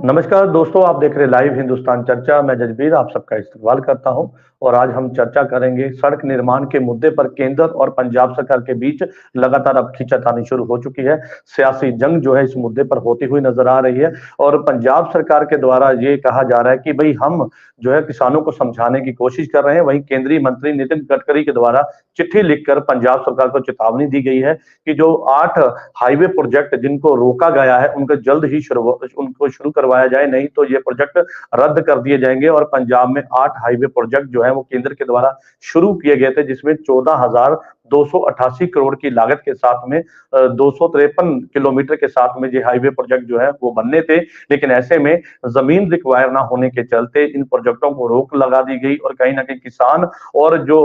नमस्कार दोस्तों, आप देख रहे लाइव हिंदुस्तान चर्चा। मैं जजबीर आप सबका इस्तकबाल करता हूं और आज हम चर्चा करेंगे सड़क निर्माण के मुद्दे पर केंद्र और पंजाब सरकार के बीच लगातार अब खींचातानी शुरू हो चुकी है। सियासी जंग जो है इस मुद्दे पर होती हुई नजर आ रही है और पंजाब सरकार के द्वारा ये कहा जा रहा है कि भाई हम जो है किसानों को समझाने की कोशिश कर रहे हैं। वहीं केंद्रीय मंत्री नितिन गडकरी के द्वारा चिट्ठी लिखकर पंजाब सरकार को चेतावनी दी गई है कि जो 8 हाईवे प्रोजेक्ट जिनको रोका गया है उनको जल्द ही उनको शुरू करवाया जाए, नहीं तो ये प्रोजेक्ट रद्द कर दिए जाएंगे। और पंजाब में 8 हाईवे प्रोजेक्ट जो है वो केंद्र के द्वारा शुरू किए गए थे, जिसमें 14,288 करोड़ की लागत के साथ में 253 किलोमीटर के साथ में ये हाईवे प्रोजेक्ट जो है वो बनने थे। लेकिन ऐसे में जमीन रिक्वायर ना होने के चलते इन प्रोजेक्टों को रोक लगा दी गई और कहीं ना कहीं किसान और जो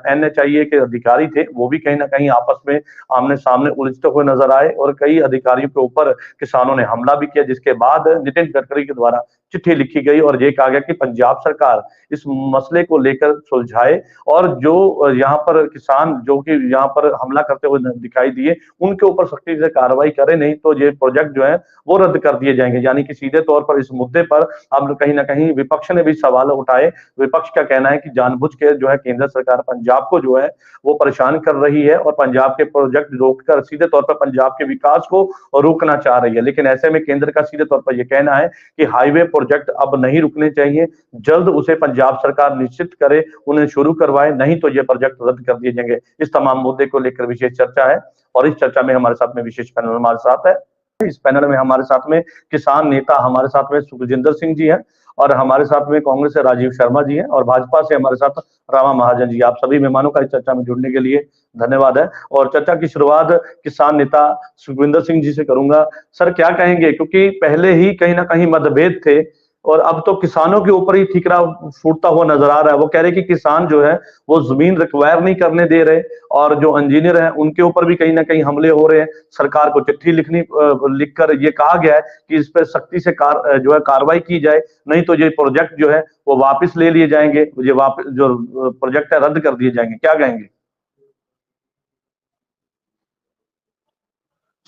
NHIA के अधिकारी थे वो भी कहीं ना कहीं आपस में आमने सामने उलझते हुए नजर आए और कई अधिकारियों के ऊपर किसानों ने हमला भी किया, जिसके बाद नितिन गडकरी के द्वारा चिट्ठी लिखी गई और ये कहा गया कि पंजाब सरकार इस मसले को लेकर सुलझाए और जो यहाँ पर किसान जो कि यहाँ पर हमला करते हुए दिखाई दिए उनके ऊपर सख्ती से कार्रवाई करे, नहीं तो ये प्रोजेक्ट जो है वो रद्द कर दिए जाएंगे। यानी कि सीधे तौर पर इस मुद्दे पर अब कहीं ना कहीं विपक्ष ने भी सवाल उठाए। विपक्ष का कहना है कि जानबूझ के जो है केंद्र सरकार पंजाब को जो है वो परेशान कर रही है और पंजाब के प्रोजेक्ट रोककर सीधे तौर पर पंजाब के विकास को रोकना चाह रही है। लेकिन ऐसे में केंद्र का सीधे तौर पर यह कहना है कि हाईवे प्रोजेक्ट अब नहीं रुकने चाहिए, जल्द उसे पंजाब सरकार निश्चित करे, उन्हें शुरू करवाए, नहीं तो ये प्रोजेक्ट रद्द कर दिए जाएंगे। इस तमाम मुद्दे को लेकर विशेष चर्चा है और इस चर्चा में हमारे साथ में विशेष पैनल हमारे साथ है। इस पैनल में हमारे साथ में किसान नेता हमारे साथ में सुखजिंदर सिंह जी हैं और हमारे साथ में कांग्रेस से राजीव शर्मा जी हैं और भाजपा से हमारे साथ रामा महाजन जी। आप सभी मेहमानों का इस चर्चा में जुड़ने के लिए धन्यवाद है और चर्चा की शुरुआत किसान नेता सुखविंदर सिंह जी से करूंगा। सर, क्या कहेंगे, क्योंकि पहले ही कहीं ना कहीं मतभेद थे और अब तो किसानों के ऊपर ही ठीकरा फूटता हुआ नजर आ रहा है। वो कह रहे कि किसान जो है वो जमीन रिक्वायर नहीं करने दे रहे और जो इंजीनियर हैं उनके ऊपर भी कहीं ना कहीं हमले हो रहे हैं। सरकार को चिट्ठी लिखकर ये कहा गया है कि इस पर सख्ती से जो है कार्रवाई की जाए, नहीं तो ये प्रोजेक्ट जो है वो वापस ले लिए जाएंगे, ये वापस जो प्रोजेक्ट है रद्द कर दिए जाएंगे। क्या कहेंगे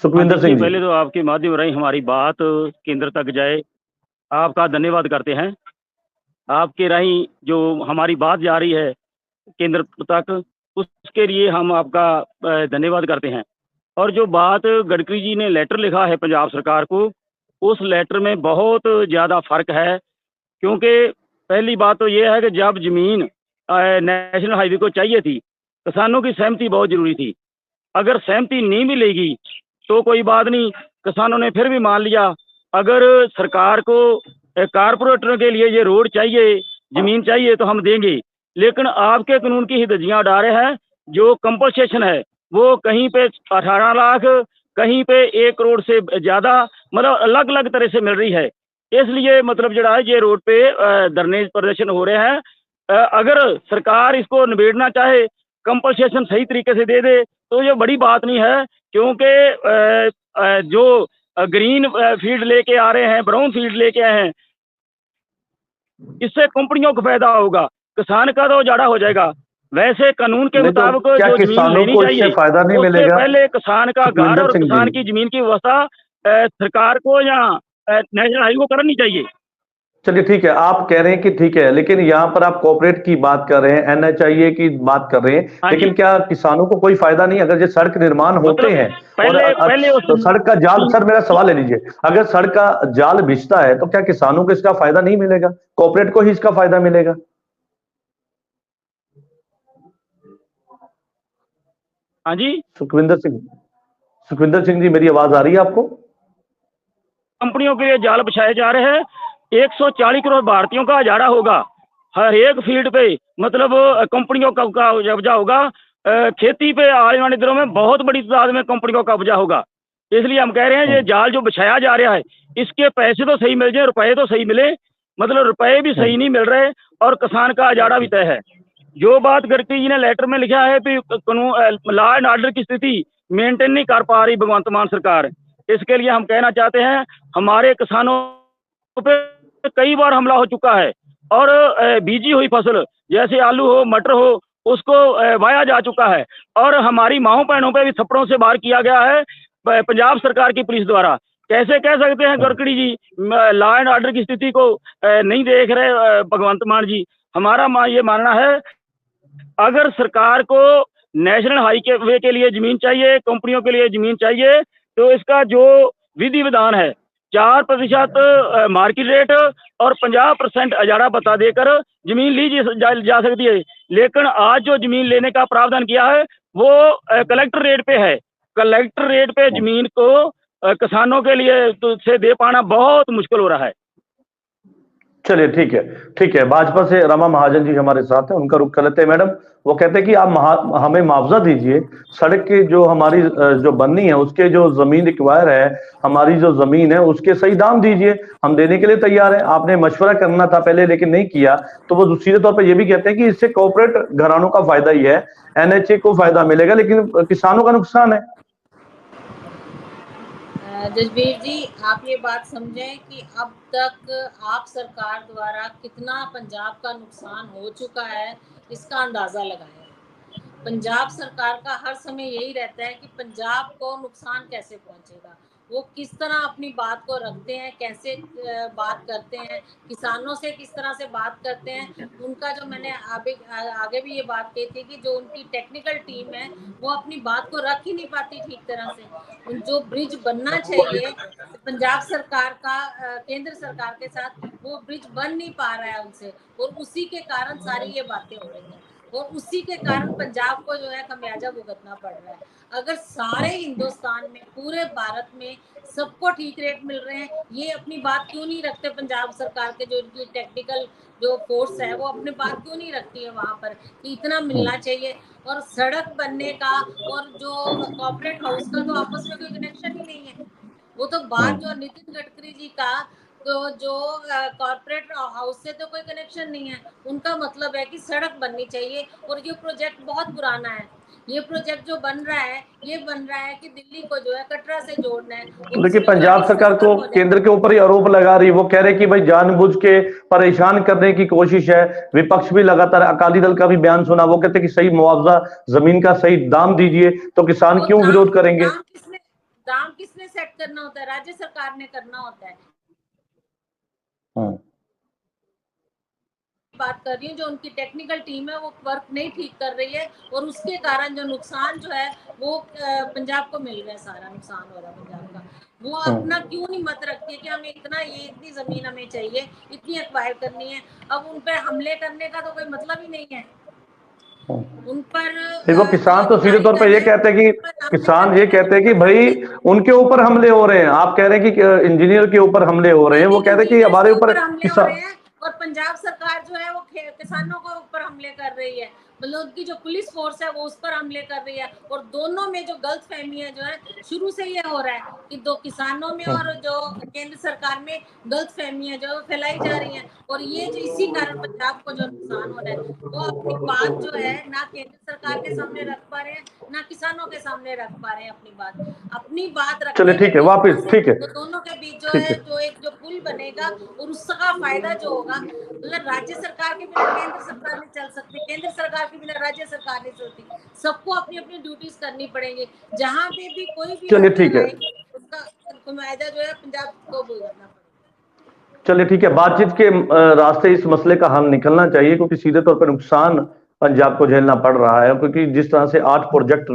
सुखविंदर देखिए, सिंह जी? पहले तो आपके माध्यम रही हमारी बात केंद्र तक जाए, आपका धन्यवाद करते हैं। आपके रही जो हमारी बात जा रही है केंद्र तक, उसके लिए हम आपका धन्यवाद करते हैं। और जो बात गडकरी जी ने लेटर लिखा है पंजाब सरकार को, उस लेटर में बहुत ज़्यादा फर्क है। क्योंकि पहली बात तो ये है कि जब जमीन नेशनल हाईवे को चाहिए थी, किसानों की सहमति बहुत जरूरी थी। अगर सहमति नहीं मिलेगी तो कोई बात नहीं, किसानों ने फिर भी मान लिया। अगर सरकार को कारपोरेटर के लिए ये रोड चाहिए, जमीन चाहिए तो हम देंगे, लेकिन आपके कानून की ही धज्जियां उड़ा रहे हैं। जो कंपनसेशन है वो कहीं पे 18 लाख, कहीं पे 1 करोड़ से ज़्यादा, मतलब अलग अलग तरह से मिल रही है। इसलिए मतलब जो है ये रोड पे धरने प्रदर्शन हो रहे हैं। अगर सरकार इसको निबेड़ना चाहे, कंपनसेशन सही तरीके से दे दे तो ये बड़ी बात नहीं है। क्योंकि जो ग्रीन फील्ड लेके आ रहे हैं, ब्राउन फील्ड लेके आए हैं, इससे कंपनियों को फायदा होगा, किसान का तो उजाड़ा हो जाएगा। वैसे कानून के मुताबिक क्या जो जमीन लेनी चाहिए फायदा नहीं उससे मिलेगा? पहले किसान का घर और किसान की जमीन की व्यवस्था सरकार को या नेशनल हाईवे को करनी चाहिए। चलिए ठीक है, आप कह रहे हैं कि ठीक है, लेकिन यहाँ पर आप कॉर्पोरेट की बात कर रहे हैं, NHIA की बात कर रहे हैं, लेकिन क्या किसानों को कोई फायदा नहीं? अगर ये सड़क निर्माण होते हैं और तो सड़क का जाल, सर मेरा सवाल ले लीजिए, अगर सड़क का जाल बिछता है तो क्या किसानों को इसका फायदा नहीं मिलेगा? कॉर्पोरेट को ही इसका फायदा मिलेगा? हाँ जी, सुखविंदर सिंह जी, मेरी आवाज आ रही है आपको? कंपनियों के लिए जाल बिछाए जा रहे हैं। 140 करोड़ भारतीयों का उजाड़ा होगा हर एक फील्ड पे, मतलब कंपनियों का कब्जा होगा। खेती पे आने वाले दिनों में बहुत बड़ी तादाद में कंपनियों का कब्जा होगा। इसलिए हम कह रहे हैं ये जाल जो बिछाया जा रहा है, इसके पैसे तो सही मिल जाए, रुपए तो सही मिले, मतलब रुपए भी सही नहीं मिल रहे और किसान का उजाड़ा भी तय है। जो बात गडकरी जी ने लेटर में लिखा है कि कानून, लॉ एंड ऑर्डर की स्थिति मेंटेन नहीं कर पा रही भगवंत मान सरकार, इसके लिए हम कहना चाहते हैं हमारे किसानों पे कई बार हमला हो चुका है और बीजी हुई फसल जैसे आलू हो, मटर हो, उसको वाया जा चुका है और हमारी माओ बहनों पे भी थप्पड़ों से वार किया गया है पंजाब सरकार की पुलिस द्वारा। कैसे कह सकते हैं Gadkari ji law and order की स्थिति को नहीं देख रहे भगवंत मान जी। हमारा ये मानना है, अगर सरकार को नेशनल हाईवे के लिए जमीन चाहिए, कंपनियों के लिए जमीन चाहिए, तो इसका जो विधि विधान है 4% मार्केट रेट और 50% अजाड़ा बता देकर जमीन ली जा सकती है। लेकिन आज जो जमीन लेने का प्रावधान किया है वो कलेक्टर रेट पे है। कलेक्टर रेट पे जमीन को किसानों के लिए तो से दे पाना बहुत मुश्किल हो रहा है। चलिए ठीक है, ठीक है। भाजपा से रमा महाजन जी हमारे साथ हैं, उनका रुख कर लेते हैं। मैडम, वो कहते हैं कि आप हमें मुआवजा दीजिए, सड़क की जो हमारी जो बननी है उसके जो जमीन रिक्वायर है, हमारी जो जमीन है उसके सही दाम दीजिए, हम देने के लिए तैयार हैं। आपने मशवरा करना था पहले लेकिन नहीं किया। तो वो सीधे तौर पर ये भी कहते हैं कि इससे कॉर्पोरेट घरानों का फायदा ही है, एनएचए को फायदा मिलेगा लेकिन किसानों का नुकसान है। जसबीर जी, आप ये बात समझें कि अब तक आप सरकार द्वारा कितना पंजाब का नुकसान हो चुका है, इसका अंदाज़ा लगाएं। पंजाब सरकार का हर समय यही रहता है कि पंजाब को नुकसान कैसे पहुंचेगा, वो किस तरह अपनी बात को रखते हैं, कैसे बात करते हैं, किसानों से किस तरह से बात करते हैं। उनका जो मैंने आगे भी ये बात कही थी कि जो उनकी टेक्निकल टीम है वो अपनी बात को रख ही नहीं पाती ठीक तरह से। जो ब्रिज बनना चाहिए पंजाब सरकार का केंद्र सरकार के साथ, वो ब्रिज बन नहीं पा रहा है उनसे, और उसी के कारण सारी ये बातें हो रही हैं, और उसी के कारण पंजाब को जो है खमियाजा भुगतना पड़ रहा है। अगर सारे हिंदुस्तान में, पूरे भारत में सबको ठीक रेट मिल रहे हैं, ये अपनी बात क्यों नहीं रखते? पंजाब सरकार के जो इनकी टेक्निकल जो फोर्स है वो अपनी बात क्यों नहीं रखती है वहां पर कि इतना मिलना चाहिए? और सड़क बनने का और जो कॉर्पोरेट हाउस का तो आपस में कोई कनेक्शन ही नहीं है। वो तो बात जो नितिन गडकरी जी का, तो जो कॉर्पोरेट हाउस से तो कोई कनेक्शन नहीं है। उनका मतलब है कि सड़क बननी चाहिए, और ये प्रोजेक्ट बहुत पुराना है। ये प्रोजेक्ट जो बन रहा है, ये बन रहा है कि दिल्ली को जो है कटरा से जोड़ना है। देखिए, पंजाब सरकार को केंद्र के ऊपर ही आरोप लगा रही है। वो कह रहे कि भाई जानबूझ के परेशान करने की कोशिश है। विपक्ष भी लगातार, अकाली दल का भी बयान सुना, वो कहते हैं कि सही मुआवजा, जमीन का सही दाम दीजिए, तो किसान क्यों विरोध करेंगे? दाम किसने सेट करना होता है? राज्य सरकार ने करना होता है। बात कर रही हूँ, जो उनकी टेक्निकल टीम है वो वर्क नहीं ठीक कर रही है, और उसके कारण जो नुकसान जो है वो पंजाब को मिल रहा है, सारा नुकसान हो रहा है पंजाब का। वो अपना क्यों नहीं मत रखती है कि हमें इतना, ये इतनी जमीन हमें चाहिए, इतनी एक्वायर करनी है। अब उन पर हमले करने का तो कोई मतलब ही नहीं है। उन पर वो किसान तो सीधे तौर पर ये कहते हैं कि किसान ये कहते हैं कि भाई उनके ऊपर हमले हो रहे हैं। आप कह रहे हैं कि इंजीनियर के ऊपर हमले हो रहे हैं, वो कहते हैं कि हमारे ऊपर किसान, और पंजाब सरकार जो है वो किसानों के ऊपर हमले कर रही है। मतलब उनकी जो पुलिस फोर्स है वो उस पर हमले कर रही है, और दोनों में जो गलत फहमी है जो है शुरू से ये हो रहा है कि दो किसानों में और जो केंद्र सरकार में गलत फहमियां जो फैलाई जा रही हैं, और ये जो इसी कारण पंजाब को जो नुकसान हो रहा है, वो अपनी बात जो है ना केंद्र सरकार के सामने रख पा रहे हैं, ना किसानों के सामने रख पा रहे हैं। अपनी बात चलिए ठीक है, वापिस ठीक है, तो दोनों के बीच जो है जो एक जो पुल बनेगा, और उसका फायदा जो होगा, मतलब राज्य सरकार के बिना केंद्र सरकार नहीं चल सकती, केंद्र सरकार के बिना राज्य सरकार नहीं चलती। सबको अपनी अपनी ड्यूटीज करनी पड़ेंगी। जहां पे भी कोई भी, चलिए ठीक है, उसका फायदा जो है पंजाब को भुगतना पड़ेगा। चलिए ठीक है, बातचीत के रास्ते इस मसले का हल निकलना चाहिए, क्योंकि सीधे तौर पर नुकसान पंजाब को झेलना पड़ रहा है। क्योंकि जिस तरह से 8 प्रोजेक्ट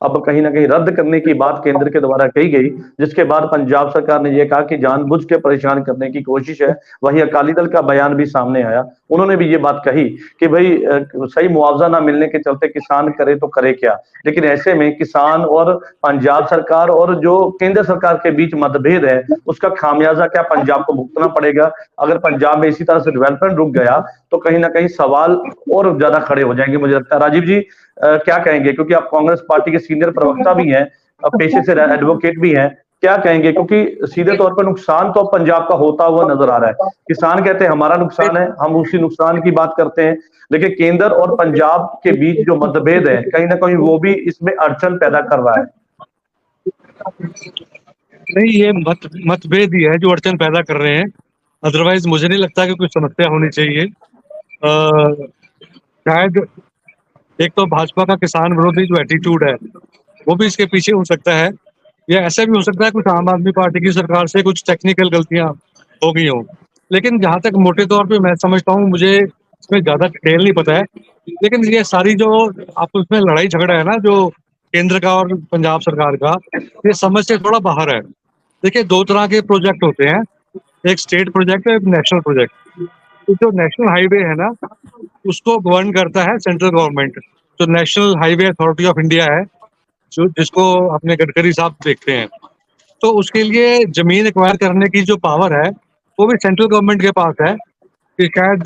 अब कहीं ना कहीं रद्द करने की बात केंद्र के द्वारा कही गई, जिसके बाद पंजाब सरकार ने यह कहा कि जानबूझ के परेशान करने की कोशिश है। वहीं अकाली दल का बयान भी सामने आया, उन्होंने भी ये बात कही कि भाई सही मुआवजा ना मिलने के चलते किसान करे तो करे क्या। लेकिन ऐसे में किसान और पंजाब सरकार और जो केंद्र सरकार के बीच मतभेद है, उसका खामियाजा क्या पंजाब को भुगतना पड़ेगा। अगर पंजाब में इसी तरह से डेवलपमेंट रुक गया तो कहीं ना कहीं सवाल और ज्यादा खड़े हो जाएंगे, मुझे लगता है। राजीव जी क्या कहेंगे, क्योंकि आप कांग्रेस पार्टी के सीनियर प्रवक्ता भी हैं, पेशे से एडवोकेट भी हैं, क्या कहेंगे? क्योंकि सीधे तौर पर नुकसान तो पंजाब का होता हुआ नजर आ रहा है। किसान कहते हैं हमारा नुकसान है, हम उसी नुकसान की बात करते हैं, लेकिन केंद्र और पंजाब के बीच जो मतभेद है कहीं ना कहीं वो भी इसमें अड़चन पैदा कर रहा है। नहीं, ये मतभेद ही है जो अड़चन पैदा कर रहे हैं। अदरवाइज मुझे नहीं लगता कि कोई समस्या होनी चाहिए। शायद एक तो भाजपा का किसान विरोधी जो एटीट्यूड है वो भी इसके पीछे हो सकता है, या ऐसा भी हो सकता है कुछ आम आदमी पार्टी की सरकार से कुछ टेक्निकल गलतियां हो गई हों। लेकिन जहां तक मोटे तौर पे मैं समझता हूँ, मुझे इसमें ज्यादा डिटेल नहीं पता है, लेकिन ये सारी जो आपस में लड़ाई झगड़ा है ना, जो केंद्र का और पंजाब सरकार का, ये समझ से थोड़ा बाहर है। देखिए, दो तरह के प्रोजेक्ट होते हैं, एक स्टेट प्रोजेक्ट है, एक नेशनल प्रोजेक्ट। तो जो नेशनल हाईवे है ना, उसको गवर्न करता है सेंट्रल गवर्नमेंट। जो national highway authority of India है, जो जिसको अपने गडकरी साहब देखते हैं, तो उसके लिए जमीन एक्वायर करने की जो पावर है वो भी सेंट्रल गवर्नमेंट के पास है। कि शायद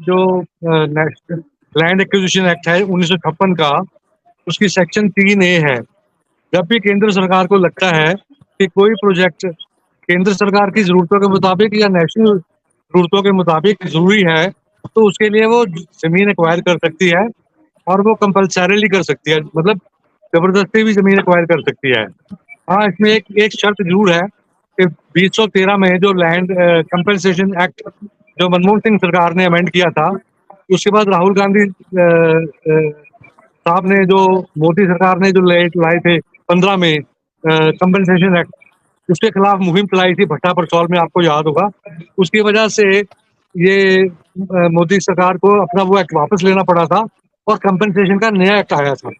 जो लैंड एक्विजिशन एक्ट है 1956 का, उसकी सेक्शन 3A है। जब भी केंद्र सरकार को लगता है कि कोई प्रोजेक्ट केंद्र सरकार की जरूरतों के मुताबिक या नेशनल जरूरतों के मुताबिक जरूरी है, तो उसके लिए वो जमीन एक्वायर कर सकती है, और वो कंपल्सरीली कर सकती है, मतलब जबरदस्ती भी जमीन एक्वायर कर सकती है। हाँ, इसमें एक शर्त जरूर है कि 2013 में जो लैंड कंपनसेशन एक्ट जो मनमोहन सिंह सरकार ने अमेंड किया था, उसके बाद राहुल गांधी साहब ने जो मोदी सरकार ने जो लाए थे 15 में कंपनसेशन एक्ट, उसके खिलाफ मुहिम चलाई थी भट्टा परसौल में, आपको याद होगा। उसकी वजह से ये मोदी सरकार को अपना वो एक्ट वापस लेना पड़ा था और कंपनसेशन का नया एक्ट आया था।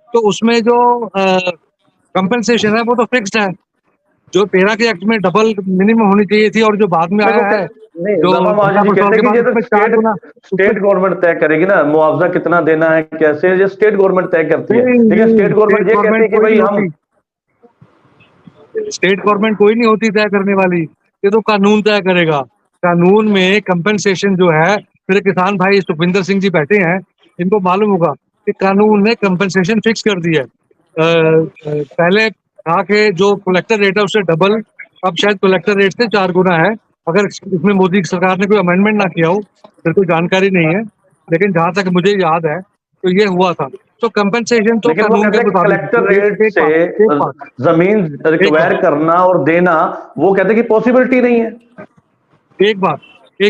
तो उसमें जो कंपनसेशन है वो तो फिक्स्ड है, जो 13 के एक्ट में डबल मिनिमम होनी चाहिए थी, और जो बाद में आया है नहीं, जो बाबा महाजन जी कहते हैं कि ये तो स्टेट गवर्नमेंट तय करेगी ना, मुआवजा कितना देना है, कैसे, ये स्टेट गवर्नमेंट तय करती है। लेकिन स्टेट गवर्नमेंट ये कहती है कि भाई हम, स्टेट गवर्नमेंट कोई नहीं होती तय करने वाली, ये तो कानून तय करेगा। कानून में कंपनसेशन जो है, मेरे किसान भाई सुखविंदर सिंह जी बैठे हैं, इनको मालूम होगा कि कानून ने कंपनसेशन फिक्स कर दी है। पहले था कि जो कलेक्टर रेट है उससे डबल, अब शायद कलेक्टर रेट से 4 गुना है। अगर इसमें मोदी सरकार ने कोई अमेंडमेंट ना किया हो, फिर कोई जानकारी नहीं है, लेकिन जहां तक मुझे याद है तो ये हुआ था। तो कंपनसेशन तो कानून के मुताबिक, कलेक्टर रेट से जमीन रिक्वायर करना और देना, वो कहते हैं कि पॉसिबिलिटी नहीं है। एक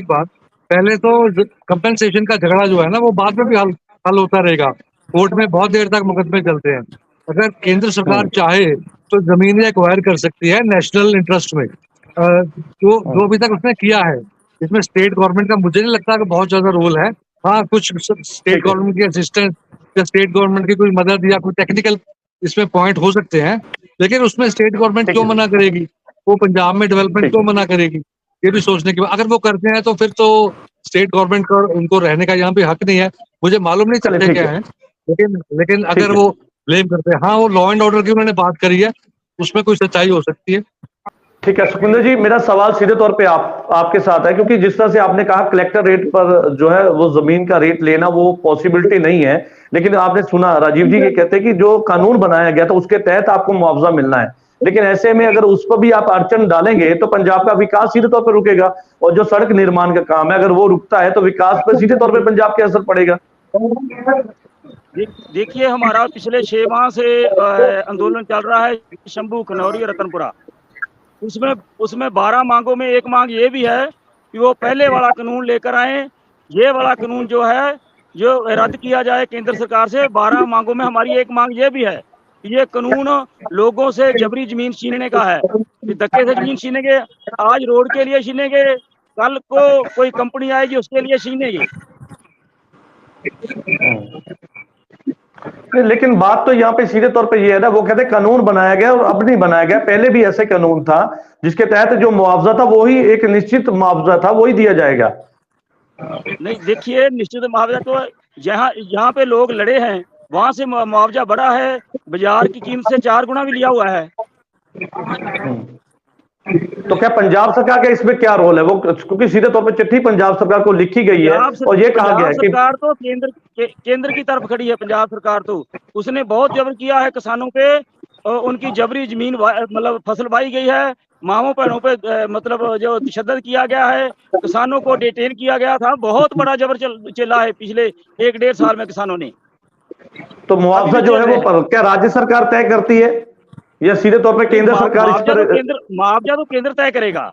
बात पहले तो कंपनसेशन का झगड़ा जो है ना, वो बाद में भी हल होता रहेगा। कोर्ट में बहुत देर तक मुकदमे चलते हैं। अगर केंद्र सरकार चाहे तो जमीनें एक्वायर कर सकती है नेशनल इंटरेस्ट में, जो अभी तक उसने किया है। इसमें स्टेट गवर्नमेंट का मुझे नहीं लगता कि बहुत ज्यादा रोल है। हाँ, कुछ स्टेट गवर्नमेंट की असिस्टेंस या स्टेट गवर्नमेंट की कोई मदद या कोई टेक्निकल इसमें पॉइंट हो सकते हैं, लेकिन उसमें स्टेट गवर्नमेंट क्यों मना करेगी? वो पंजाब में डेवलपमेंट क्यों मना करेगी? ये भी सोचने की बात। अगर वो करते हैं तो फिर तो स्टेट गवर्नमेंट का उनको रहने का यहाँ पे हक नहीं है। मुझे मालूम नहीं चलते क्या है, लेकिन अगर वो ब्लेम करते हैं, हाँ, वो लॉ एंड ऑर्डर की उन्होंने बात करी है, उसमें कोई सच्चाई हो सकती है। ठीक है सुखविंदर जी, मेरा सवाल सीधे तौर पे आपके साथ है, क्योंकि जिस तरह से आपने कहा कलेक्टर रेट पर जो है वो जमीन का रेट लेना वो पॉसिबिलिटी नहीं है, लेकिन आपने सुना राजीव जी के कहते हैं कि जो कानून बनाया गया था उसके तहत आपको मुआवजा मिलना है। लेकिन ऐसे में अगर उस पर भी आप अड़चन डालेंगे तो पंजाब का विकास सीधे तौर पर रुकेगा, और जो सड़क निर्माण का काम है अगर वो रुकता है तो विकास पर सीधे तौर पर पंजाब के असर पड़ेगा। देखिए, हमारा पिछले 6 माह से आंदोलन चल रहा है शंभू, खनौरी, रतनपुरा। उसमें 12 मांगों में एक मांग ये भी है कि वो पहले वाला कानून लेकर आए। ये वाला कानून जो है जो रद्द किया जाए केंद्र सरकार से। 12 मांगों में हमारी एक मांग ये भी है कि ये कानून लोगों से जबरी जमीन छीनने का है, कि धक्के से जमीन छीनेंगे। आज रोड के लिए छीनेंगे, कल को कोई कंपनी आएगी उसके लिए छीनेगी। लेकिन बात तो यहाँ पे सीधे तौर पे ये है ना, वो कहते हैं कानून बनाया गया और अब नहीं बनाया गया, पहले भी ऐसे कानून था जिसके तहत जो मुआवजा था वही एक निश्चित मुआवजा था, वही दिया जाएगा। नहीं, देखिए, निश्चित मुआवजा तो जहाँ पे लोग लड़े हैं वहां से मुआवजा बड़ा है, बाजार की कीमत से 4 गुना भी लिया हुआ है। तो क्या पंजाब सरकार का इसमें क्या रोल है? वो क्योंकि सीधे तौर पर चिट्ठी पंजाब सरकार को लिखी गई है और ये कहा गया है कि सरकार तो केंद्र की तरफ खड़ी है। पंजाब सरकार तो उसने बहुत जबर किया है किसानों पे, उनकी जबरी जमीन मतलब फसल वाई गई है, माओ बहनों पे मतलब जो तशद्दुद किया गया है, किसानों को डिटेन किया गया था। बहुत बड़ा जबर चला है पिछले 1-1.5 साल में किसानों ने। तो मुआवजा जो है वो क्या राज्य सरकार तय करती है या सीधे तौर पे केंद्र सरकार? मुआवजा तो केंद्र तय करेगा,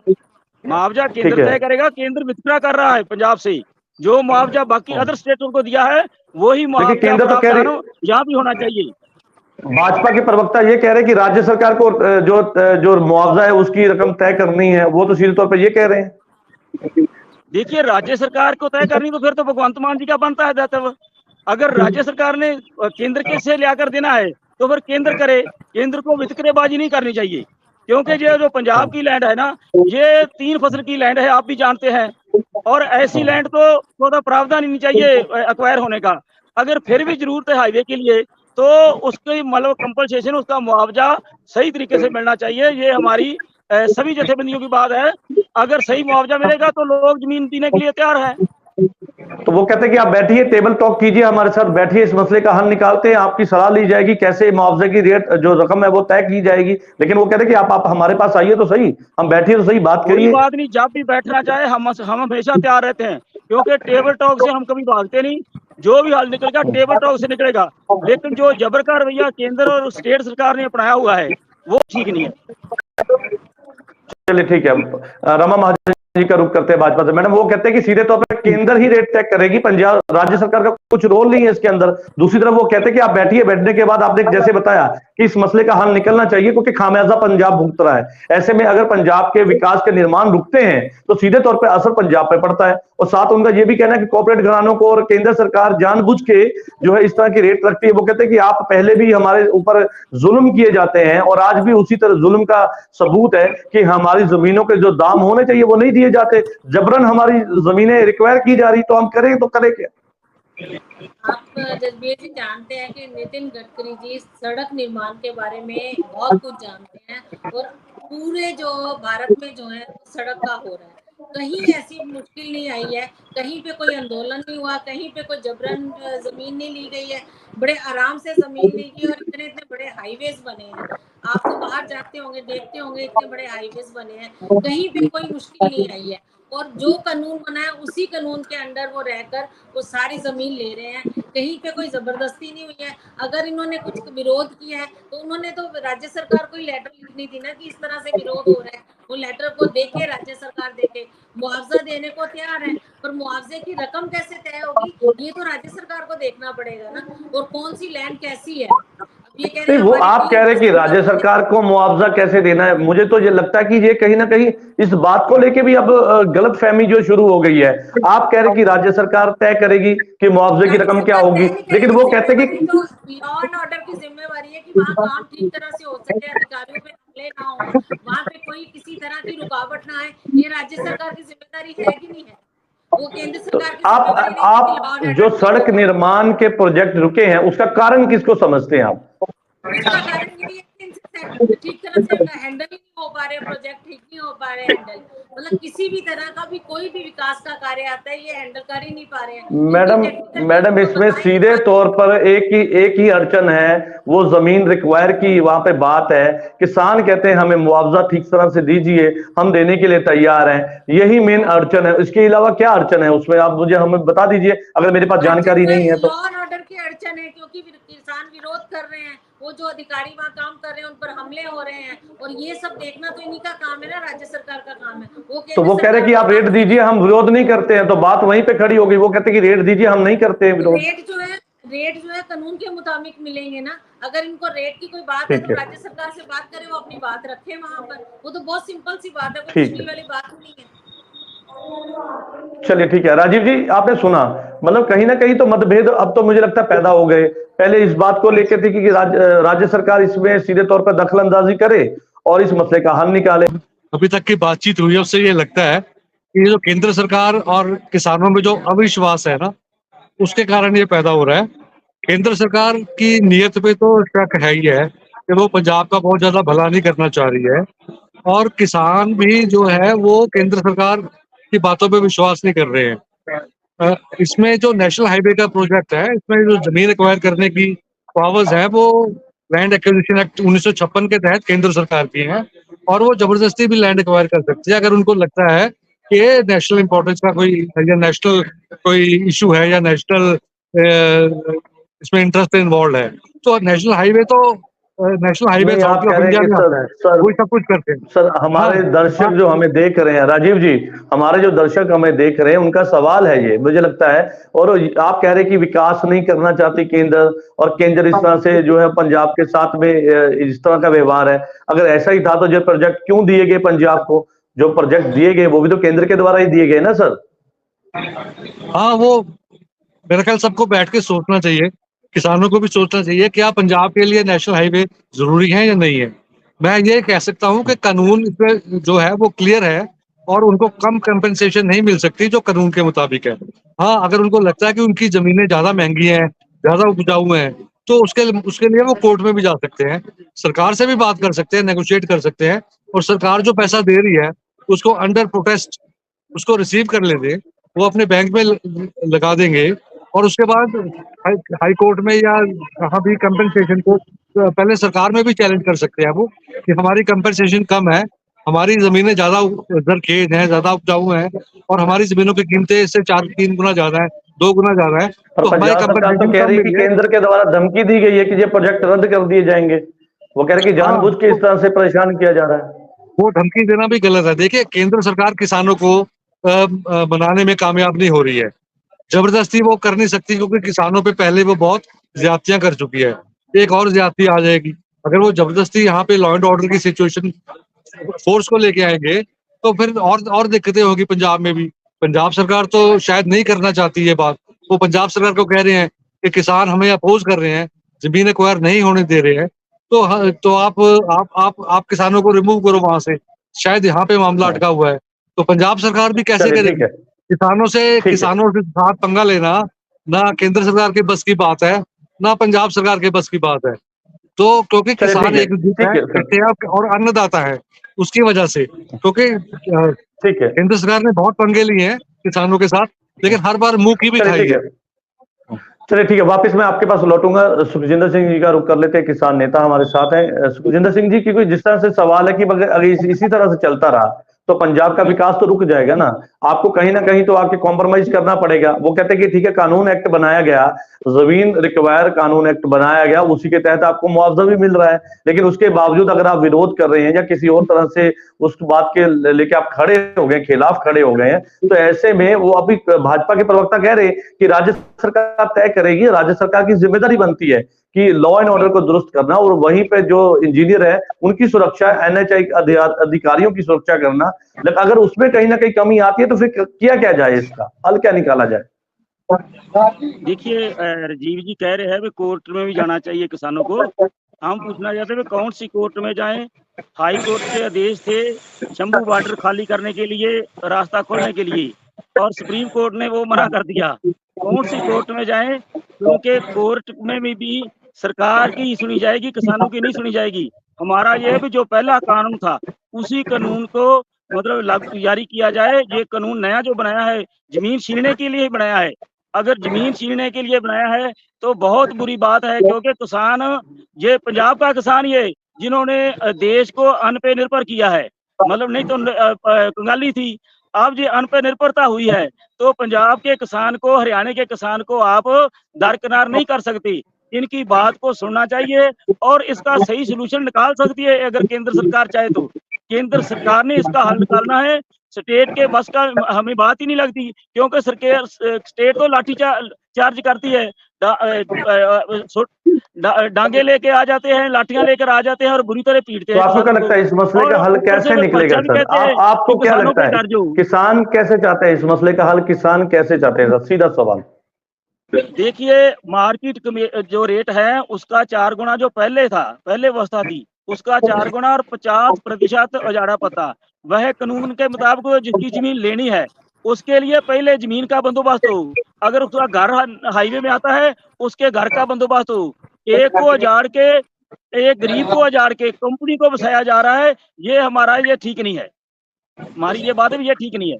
मुआवजा केंद्र तय करेगा। केंद्र वित्ड्रा कर रहा है पंजाब से, जो मुआवजा बाकी अदर स्टेटों को दिया है वही मुआवजा यहाँ भी होना चाहिए। भाजपा के प्रवक्ता ये कह रहे हैं कि राज्य सरकार को जो मुआवजा है उसकी रकम तय करनी है, वो तो सीधे तौर पर ये कह रहे हैं। देखिए, राज्य सरकार को तय करनी तो फिर तो भगवंत मान जी का बनता है दायित्व। अगर राज्य सरकार ने केंद्र के से लाकर देना है तो फिर केंद्र करे, केंद्र को वितकरेबाजी नहीं करनी चाहिए, क्योंकि ये जो पंजाब की लैंड है ना, ये 3 फसल की लैंड है, आप भी जानते हैं, और ऐसी लैंड तो प्रावधान ही नहीं चाहिए एक्वायर होने का। अगर फिर भी जरूरत है हाईवे के लिए तो उसकी मतलब कंपनसेशन, उसका मुआवजा सही तरीके से मिलना चाहिए। ये हमारी सभी जथेबंदियों की बात है। अगर सही मुआवजा मिलेगा तो लोग जमीन देने के लिए तैयार हैं। तो वो कहते हैं कि आप बैठिए, टेबल टॉक कीजिए हमारे साथ, बैठिए, इस मसले का हल निकालते हैं, आपकी सलाह ली जाएगी, कैसे मुआवजे की रेट जो रकम है वो तय की जाएगी। लेकिन वो कहते हैं कि आप हमारे पास आइए तो सही, हम बैठिए तो सही, बात कोई करिए। बात नहीं, जब भी बैठना चाहे हम हमेशा तैयार रहते हैं, क्योंकि टेबल टॉक से हम कभी भागते नहीं। जो भी हल निकलेगा टेबल टॉक से निकलेगा। लेकिन जो जबर का रवैया केंद्र और स्टेट सरकार ने अपनाया हुआ है वो ठीक नहीं है। चलिए ठीक है, रमा महाजन जी का रुख करते हैं भाजपा से। मैडम, वो कहते हैं कि सीधे तौर पर केंद्र ही रेट तय करेगी, पंजाब राज्य सरकार का कुछ रोल नहीं है इसके अंदर। दूसरी तरफ वो कहते हैं कि आप बैठिए, बैठने के बाद आपने जैसे बताया कि इस मसले का हल निकलना चाहिए, क्योंकि खामियाजा पंजाब भुगत रहा है। ऐसे में अगर पंजाब के विकास के निर्माण रुकते हैं तो सीधे तौर पर असर पंजाब पर पड़ता है। और साथ उनका यह भी कहना है कि कॉर्पोरेट घरानों को और केंद्र सरकार जानबूझ के जो है इस तरह की रेट रखती है। वो कहते हैं कि आप पहले भी हमारे ऊपर जुल्म किए जाते हैं और आज भी उसी तरह जुल्म का सबूत है कि हमारी जमीनों के जो दाम होने चाहिए वो नहीं दिए जाते, जबरन हमारी जमीनें रिक्वायर की जा रही, तो हम करें तो करें क्या? आप जसबीर जी जानते हैं कि नितिन गडकरी जी सड़क निर्माण के बारे में बहुत कुछ जानते हैं, और पूरे जो भारत में जो है सड़क का हो रहा है, कहीं ऐसी मुश्किल नहीं आई है, कहीं पे कोई आंदोलन नहीं हुआ, कहीं पे कोई जबरन जमीन नहीं ली गई है, बड़े आराम से जमीन ली गई, और इतने इतने बड़े हाईवेज बने हैं। आप तो बाहर जाते होंगे, देखते होंगे, इतने बड़े हाईवेज बने हैं, कहीं पे कोई मुश्किल नहीं आई है। और जो कानून बना है उसी कानून के अंडर वो रहकर वो सारी जमीन ले रहे हैं, कहीं पे कोई जबरदस्ती नहीं हुई है। अगर इन्होंने कुछ विरोध किया है तो उन्होंने तो राज्य सरकार को ही लेटर लिखनी थी ना कि इस तरह से विरोध हो रहा है, वो लेटर को देखे, राज्य सरकार देखे, मुआवजा देने को तैयार है, पर मुआवजे की रकम कैसे तय होगी ये तो राज्य सरकार को देखना पड़ेगा ना, और कौन सी लैंड कैसी है। ये कह रहे नहीं, वो आप कह रहे हैं कि राज्य हैं सरकार को मुआवजा कैसे देना है, मुझे तो ये लगता है कि ये कहीं ना कहीं इस बात को लेके भी अब गलतफहमी जो शुरू हो गई है। आप कह रहे हैं कि राज्य सरकार तय करेगी कि मुआवजे की रकम क्या होगी, लेकिन वो कहते हैं कि लॉ एंड ऑर्डर की जिम्मेवारी है कि वहाँ काम ठीक तरह से हो सके, अधिकारियों पे हमले ना हो, वहाँ पे कोई किसी तरह की रुकावट ना आए, ये राज्य सरकार की जिम्मेदारी है कि नहीं है? वो केंद्र तो सरकार की जिम्मेदारी नहीं है कि लॉ आप एंड जो ऑर्डर सड़क निर्माण के प्रोजेक्ट रुके हैं उसका कारण किसको समझते हैं आप? इसका कारण ये है कि इनसे ठीक तरह से हैंडल नहीं हो पा रहे, प्रोजेक्ट ठीक नहीं हो पा रहे हैंडल, मतलब किसी भी तरह का भी कोई भी विकास का कार्य आता है ये हैंडल कर ही नहीं पा रहे हैं। मैडम इसमें सीधे तौर पर एक ही अड़चन है, वो जमीन रिक्वायर की वहां पे बात है। किसान कहते हैं हमें मुआवजा ठीक तरह से दीजिए, हम देने के लिए तैयार हैं, यही मेन अड़चन है। इसके अलावा क्या अड़चन है उसमें, आप मुझे हमें बता दीजिए अगर मेरे पास जानकारी नहीं है तो। लॉ एंड ऑर्डर की अड़चन है, क्योंकि किसान विरोध कर रहे हैं, वो जो अधिकारी वहाँ काम कर रहे हैं उन पर हमले हो रहे हैं, और ये सब देखना तो इन्हीं का काम है ना, राज्य सरकार का काम है। वो कह रहे कि आप रेट दीजिए, हम विरोध नहीं करते हैं, तो बात वहीं पे खड़ी हो गई। वो कहते कि रेट दीजिए, हम नहीं करते हैं विरोध। रेट जो है कानून के मुताबिक मिलेंगे ना। अगर इनको रेट की कोई बात है तो राज्य सरकार से बात करें, वो अपनी बात रखे वहां पर, वो तो बहुत सिंपल सी बात है, कोई मुश्किल वाली बात नहीं है। चलिए ठीक है, राजीव जी आपने सुना, मतलब कहीं ना कहीं तो मतभेद अब तो मुझे लगता है पैदा हो गए। पहले इस बात को लेकर थी कि राज्य सरकार इसमें सीधे तौर पर दखल अंदाजी करे और इस मसले का हल निकाले। अभी तक की बातचीत हुई है उससे ये लगता है कि जो केंद्र सरकार और किसानों में जो अविश्वास है ना, उसके कारण ये पैदा हो रहा है। केंद्र सरकार की नीयत पे तो शक है ही है कि वो पंजाब का बहुत ज्यादा भला नहीं करना चाह रही है, और किसान भी जो है वो केंद्र सरकार की बातों पे विश्वास नहीं कर रहे हैं। इसमें जो नेशनल हाईवे का प्रोजेक्ट है, इसमें जो जमीन एक्वायर करने की पावर्स है वो लैंड एक्विजिशन एक्ट 1956 के तहत केंद्र सरकार की है, और वो जबरदस्ती भी लैंड एक्वायर कर सकती है अगर उनको लगता है कि नेशनल इंपॉर्टेंस का कोई या नेशनल कोई इशू है या नेशनल इसमें इंटरेस्ट इन्वॉल्व है। तो नेशनल हाईवे तो नेशनल हाईवे नहीं, आप अथॉरिटी कह ऑफ रहे हैं इंडिया कि में आता है, सर वही सब कुछ करते हैं। सर हमारे हाँ दर्शक हाँ जो हमें देख रहे हैं, राजीव जी, हमारे जो दर्शक हमें देख रहे हैं उनका सवाल है ये, मुझे लगता है। और आप कह रहे हैं कि विकास नहीं करना चाहती केंद्र, और केंद्र इस तरह से जो है पंजाब के साथ में इस तरह का व्यवहार है। अगर ऐसा ही था तो जो प्रोजेक्ट क्यों दिए गए पंजाब को? जो प्रोजेक्ट दिए गए वो भी तो केंद्र के द्वारा ही दिए गए ना सर। हाँ, वो मेरा ख्याल सबको बैठ के सोचना चाहिए, किसानों को भी सोचना चाहिए क्या पंजाब के लिए नेशनल हाईवे जरूरी है या नहीं है। मैं ये कह सकता हूँ कि कानून इसमें जो है वो क्लियर है और उनको कम कंपनसेशन नहीं मिल सकती जो कानून के मुताबिक है। हाँ, अगर उनको लगता है कि उनकी जमीनें ज्यादा महंगी हैं, ज्यादा उपजाऊ हैं, तो उसके लिए वो कोर्ट में भी जा सकते हैं, सरकार से भी बात कर सकते हैं, नेगोशिएट कर सकते हैं, और सरकार जो पैसा दे रही है उसको अंडर प्रोटेस्ट उसको रिसीव कर लेते, वो अपने बैंक में लगा देंगे, और उसके बाद हाई कोर्ट में या कहाँ भी कंपनसेशन को पहले सरकार में भी चैलेंज कर सकते हैं वो कि हमारी कंपनसेशन कम है, हमारी जमीनें ज्यादा जरखेज हैं, ज्यादा उपजाऊ हैं, और हमारी जमीनों की कीमतें इससे 4-3 गुना ज्यादा है, 2 गुना ज्यादा है, और तो हमारी पंजाब सरकार तो कंपनसेशन कह कम रही है कि मिली है। केंद्र के द्वारा धमकी दी गई है कि ये प्रोजेक्ट रद्द कर दिए जाएंगे। वो कह रहे हैं कि हाँ, जानबूझ के इस तरह से परेशान किया जा रहा है। वो धमकी देना भी गलत है। देखिए, केंद्र सरकार किसानों को बनाने में कामयाब नहीं हो रही है, जबरदस्ती वो कर नहीं सकती, क्योंकि किसानों पे पहले वो बहुत ज्यादतियां कर चुकी है, एक और ज्यादती आ जाएगी। अगर वो जबरदस्ती यहाँ पे लॉ एंड ऑर्डर की सिचुएशन फोर्स को लेके आएंगे तो फिर और दिक्कतें होगी पंजाब में भी। पंजाब सरकार तो शायद नहीं करना चाहती ये बात, वो पंजाब सरकार को कह रहे हैं कि किसान हमें अपोज कर रहे हैं, जमीन एक्वायर नहीं होने दे रहे हैं, तो आप किसानों को रिमूव करो वहां से, शायद यहाँ पे मामला हाँ, अटका हुआ है। तो पंजाब सरकार भी कैसे चलिए ठीक करेगी? है। ठीक है। किसानों से साथ पंगा लेना ना केंद्र सरकार के बस की बात है, ना पंजाब सरकार के बस की बात है। तो क्योंकि चलिए किसान ठीक है। एकजुट है, ठीक है सर। इकट्ठे हैं और अन्नदाता है, उसकी वजह से, क्योंकि ठीक है। केंद्र सरकार ने बहुत पंगे लिए हैं किसानों के साथ, लेकिन हर बार मुंह की भी चलिए खाई ठीक है। है। चलिए ठीक है, वापस मैं आपके पास लौटूंगा। सुखजिंदर सिंह जी का रुख कर लेते हैं, किसान नेता हमारे साथ हैं। सुखजिंदर सिंह जी, क्योंकि जिस तरह से सवाल है कि अगर इसी तरह से चलता रहा तो पंजाब का विकास तो रुक जाएगा ना। आपको कहीं ना कहीं तो आके कॉम्प्रोमाइज करना पड़ेगा। वो कहते हैं कि ठीक है, कानून एक्ट बनाया गया, जमीन रिक्वायर कानून एक्ट बनाया गया, उसी के तहत आपको मुआवजा भी मिल रहा है, लेकिन उसके बावजूद अगर आप विरोध कर रहे हैं या किसी और तरह से उस बात के लेके आप खड़े हो गए, खिलाफ खड़े हो गए हैं, तो ऐसे में वो अभी भाजपा के प्रवक्ता कह रहे हैं कि राज्य सरकार तय करेगी, राज्य सरकार की जिम्मेदारी बनती है कि लॉ एंड ऑर्डर को दुरुस्त करना, और वहीं पे जो इंजीनियर है उनकी सुरक्षा, एनएचआई अधिकारियों की सुरक्षा करना। लेकिन अगर उसमें कहीं ना कहीं कमी आती है तो फिर किया क्या जाए, इसका हल क्या निकाला जाए? देखिए, राजीव जी कह रहे हैं भी कोर्ट में भी जाना चाहिए किसानों को। हम पूछना चाहते हैं कौन सी कोर्ट में जाएं? हाई कोर्ट के आदेश थे शंभू बॉर्डर खाली करने के लिए, रास्ता खोलने के लिए, और सुप्रीम कोर्ट ने वो मना कर दिया। कौन सी कोर्ट में जाएं? क्योंकि कोर्ट में भी सरकार की सुनी जाएगी, किसानों की नहीं सुनी जाएगी। हमारा ये है भी जो पहला कानून था उसी कानून को मतलब लागू जारी किया जाए। ये कानून नया जो बनाया है जमीन छीनने के लिए ही बनाया है। अगर जमीन छीनने के लिए बनाया है तो बहुत बुरी बात है, क्योंकि किसान, ये पंजाब का किसान, ये जिन्होंने देश को अन्न पे निर्भर किया है, मतलब नहीं तो कंगाली थी, अब ये अन्न पे निर्भरता हुई है, तो पंजाब के किसान को, हरियाणा के किसान को आप दरकिनार नहीं कर सकती। इनकी बात को सुनना चाहिए और इसका सही सलूशन निकाल सकती है अगर केंद्र सरकार चाहे तो। केंद्र सरकार ने इसका हल निकालना है, स्टेट के बस का हमें बात ही नहीं लगती, क्योंकि सरकार स्टेट तो लाठी चार्ज करती है, डांगे लेके आ जाते हैं, लाठियां लेकर आ जाते हैं और बुरी तरह पीटते तो हैं आपको क्या किसानों लगता को, है इस मसले और का हल ऊपर से कैसे निकलेगा पर्चा भी सर? कहते हैं आपको कि क्या किसानों लगता पे है डर जाओ। किसान कैसे चाहते हैं इस मसले का हल? किसान कैसे चाहते हैं सर? सीधा सवाल। देखिए, मार्केट जो रेट है उसका 4 गुना जो पहले था, पहले अवस्था थी, उसका 4 गुना और 50% उजाड़ा पता, वह कानून के मुताबिक जिसकी जमीन लेनी है उसके लिए पहले जमीन का बंदोबस्त हो। अगर उसका घर हाईवे में आता है उसके घर का बंदोबस्त हो। एक को उजाड़ के, एक गरीब को उजाड़ के कंपनी को बसाया जा रहा है, ये ठीक नहीं है। हमारी ये बात है, ये ठीक नहीं है।